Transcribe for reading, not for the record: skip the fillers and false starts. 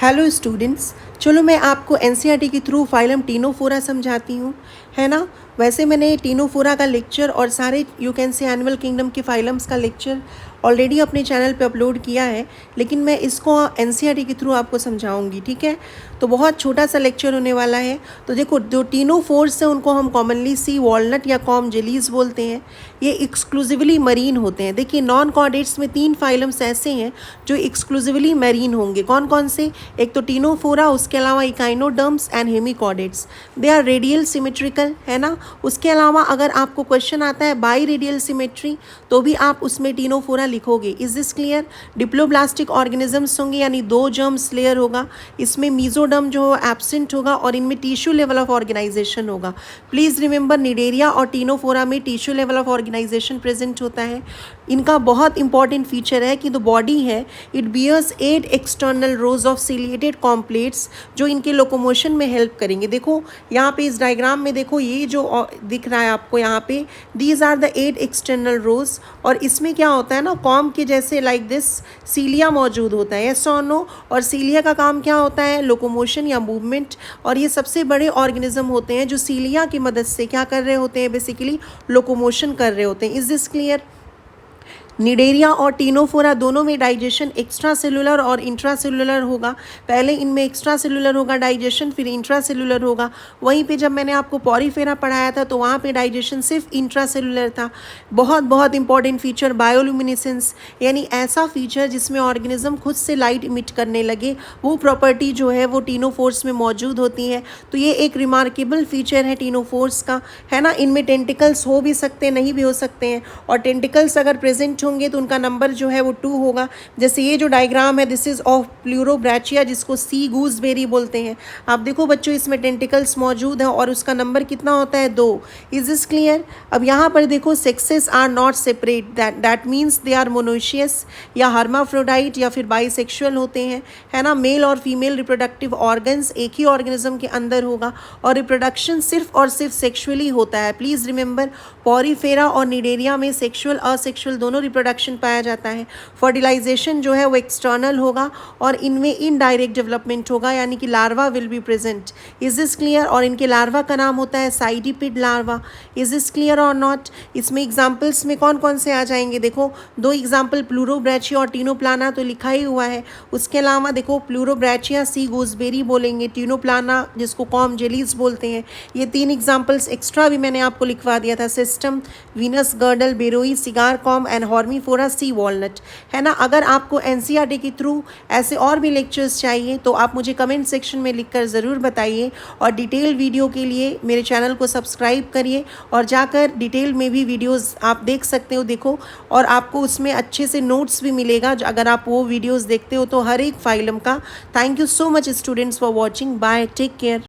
Hello students, चलो मैं आपको एनसीईआरटी के थ्रू फाइलम टीनोफोरा समझाती हूँ, है ना। वैसे मैंने टीनोफोरा का लेक्चर और सारे you can say animal kingdom के फाइलम्स का लेक्चर ऑलरेडी अपने चैनल पे अपलोड किया है, लेकिन मैं इसको एनसीईआरटी के थ्रू आपको समझाऊंगी, ठीक है। तो बहुत छोटा सा लेक्चर होने वाला है। तो देखो, जो टीनोफोर्स है उनको हम कॉमनली सी वॉलनट या कॉम जेलीज बोलते हैं। ये एक्सक्लूसिवली मरीन होते हैं। देखिए, नॉन कॉर्डेट्स में 3 फाइलम्स ऐसे हैं जो एक्सक्लूसिवली मरीन होंगे। कौन कौन से? एक तो टीनोफोरा, उसके अलावा echinoderms and hemichordates. They are radial symmetrical, है ना। उसके अलावा अगर आपको क्वेश्चन आता है बाई रेडियल सिमेट्री, तो भी आप उसमें टीनोफोरा लिखोगे। Is this clear? Diploblastic organisms होंगे, यानी 2 जर्म्स लेयर होगा। इसमें मीजोडर्म जो एब्सेंट होगा और इनमें टिश्यू लेवल ऑफ ऑर्गेनाइजेशन होगा। प्लीज़ रिमेंबर, निडेरिया और टीनोफोरा में tissue level of organisation present होता है। इनका बहुत इंपॉर्टेंट फीचर है कि जो बॉडी है it bears 8 external rows of ciliated comb plates जो इनके लोकोमोशन में हेल्प करेंगे। देखो यहाँ पे इस डायग्राम में देखो, ये जो दिख रहा है आपको यहाँ पे, दीज आर द 8 एक्सटर्नल रोज। और इसमें क्या होता है ना, कॉम के जैसे लाइक दिस सीलिया मौजूद होता है, यस और नो। और सीलिया का काम क्या होता है? लोकोमोशन या मूवमेंट। और ये सबसे बड़े ऑर्गेनिज्म होते हैं जो सीलिया की मदद से क्या कर रहे होते हैं? बेसिकली लोकोमोशन कर रहे होते हैं। Is this clear? निडेरिया और टीनोफोरा दोनों में डाइजेशन एक्स्ट्रा सेलुलर और इंट्रा सेलुलर होगा। पहले इनमें एक्स्ट्रा सेलुलर होगा डाइजेशन, फिर इंट्रा सेलुलर होगा। वहीं पे जब मैंने आपको पॉरीफेरा पढ़ाया था तो वहाँ पे डाइजेशन सिर्फ इंट्रा सेलुलर था। बहुत बहुत इंपॉर्टेंट फीचर बायोल्यूमिनेसेंस, यानी ऐसा फीचर जिसमें ऑर्गेनिज्म खुद से लाइट इमिट करने लगे, वो प्रॉपर्टी जो है वो टीनोफोर्स में मौजूद होती है। तो ये एक रिमार्केबल फीचर है टीनोफोर्स का, है ना। इनमें टेंटिकल्स हो भी सकते हैं, नहीं भी हो सकते हैं। और टेंटिकल्स अगर प्रेजेंट होंगे तो उनका नंबर जो है वो 2 होगा। जैसे ये जो डायग्राम है, दिस इज ऑफ प्लूरोब्रैचिया, जिसको सी गूसबेरी बोलते हैं। आप देखो बच्चों, इसमें टेंटिकल्स मौजूद है और उसका नंबर कितना होता है? 2। Is this clear? अब यहाँ पर देखो, sexes are not separate, that means they are monoecious या हर्माफ्रोडाइट या फिर बाइसेक्सुअल होते हैं, है ना। मेल और फीमेल रिप्रोडक्टिव ऑर्गन्स एक ही ऑर्गेनिज्म के अंदर होगा और रिप्रोडक्शन सिर्फ और सिर्फ सेक्सुअली होता है। प्लीज़ रिमेंबर, पॉरीफेरा और निडेरिया में सेक्सुअल असेक्सुअल दोनों रिप्रोडक्शन पाया जाता है। फर्टिलाइजेशन जो है वो एक्सटर्नल होगा और इनमें इनडायरेक्ट डेवलपमेंट होगा, यानी कि larva will be present. Is this clear? और इनके लार्वा का नाम होता है साइडिपिड लार्वा। इज दिस क्लियर और नॉट? इसमें एग्जाम्पल्स में कौन कौन से आ जाएंगे? देखो, 2 एग्जाम्पल, प्लूरोब्रैचिया और टीनोप्लाना तो लिखा ही हुआ है। उसके अलावा देखो, प्लूरोब्रैचिया सी गूसबेरी बोलेंगे, टीनोप्लाना जिसको कॉम जेलीज बोलते हैं। ये 3 एग्जाम्पल्स एक्स्ट्रा भी मैंने आपको लिखवा दिया था, Cestum, Venus girdle, Beroe, cigar comb and Hormiphora sea walnut, है ना। अगर आपको एनसीईआरटी के थ्रू ऐसे और भी लेक्चर्स चाहिए तो आप मुझे कमेंट सेक्शन में लिखकर ज़रूर बताइए। और डिटेल वीडियो के लिए मेरे चैनल को सब्सक्राइब करिए और जाकर डिटेल में भी वीडियोस आप देख सकते हो। देखो, और आपको उसमें अच्छे से नोट्स भी मिलेगा अगर आप वो वीडियोस देखते हो तो, हर एक फाइलम का। Thank you so much students for watching. Bye, take care.